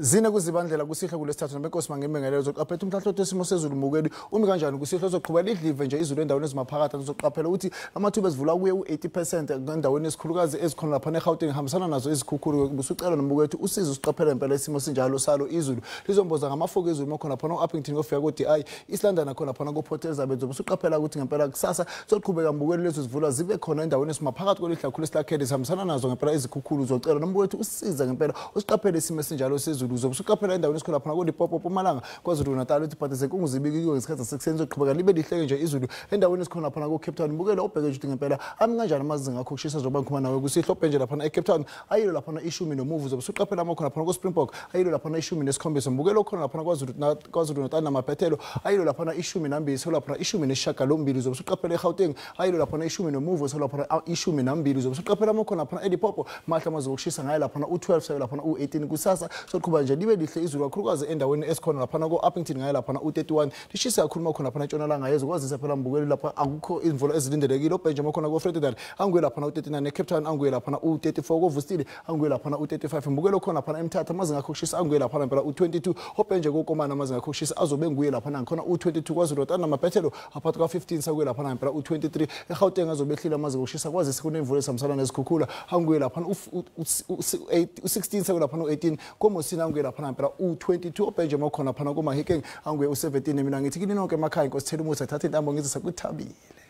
Zine kuzibandlela kusihle kulesithathu nabenkosi mangemengelezo zoqaphetha umhlahlohlo isimo sezulu mukeli umi kanjani kusihle zoqhubela idlive nje izulu endaweni ezimaphakathi zoqaphela ukuthi amathuba ezivula kuye u80% endaweni esikhulukazi ezikhona lapha eGauteng ihambisana nazo izikhukhulu busucela nombukwethu usizo siqaphela impela isimo sinjalo salo izulu lizomboza ngamafoku ezulu makhona phana uUppington ngofika koDI Islanda nakhona phana kuPort Elizabeth busuqaphela ukuthi ngempela kusasa soqhubeka mbukeli lezo zivula zibe khona endaweni esimaphakathi kwelihla khulu esilakhedi sihambisana nazo ngempela izikhukhulu zocela nombukwethu usiza ngempela usiqaphele isimo sinjalo sezulu uzobusuqaphela endaweni esikhona phana koLimpopo Mpumalanga KwaZulu Natal uthi phathe sekunguzibikiwe ngesikhathi sekuseni soqhubeka libe lihleke nje izulu endaweni esikhona phana koCape Town mbukele obheke nje ngempela ami kanjani amazinga akho kushisa zoba ngikhuma nawe kusihle obhenje lapha eCape Town ayilo lapha ishumi nomuvu zobusuqaphela amakhona phana koSpringbok ayilo lapha ishumi nesikhombisa mbukele okhona lapha KwaZulu Natal namaphethelo ayilo lapha ishumi nambili solapha ishumi nesishagalombili zobusuqaphela eGauteng ayilo lapha ishumi nomuvu solapha ishumi nambili zobusuqaphela amakhona phana eLimpopo mahla mazokushisa ngaye lapha u12 sayo lapha u18 kusasa soqhuba nje libe lihle izulu kakhulukazi endaweni esikhona lapha koUppington ngaye lapha u31 lishisa kakhulu makhona phana entshonalanga yezo kwazisa phela mbukeli lapha akukho imvula ezilindelekile obhenje makhona koFrederick anguye lapha u39 eCape Town anguye lapha u34 koVustile anguye lapha u35 mbukelo khona phana eMthatha amazinga akho kushisa anguye lapha phela u22 obhenje koKomana amazinga akho kushisa azobe nguye lapha nakhona u22 KwaZulu Natal namaphethelo aphatha ka15 sakuye lapha phela u23 eGauteng azobehlile amazinga okushisa kwazisa kunemvula esamsana nezikhukhula anguye lapha u16 sakuye lapha u18 koMosini anguye lapha phela u22 obhenje makhona phana koMahikeng anguye u17 mina ngithi kini nonke emakhaya inkosi thela umusa thatha intambo ngizisa kuThabile.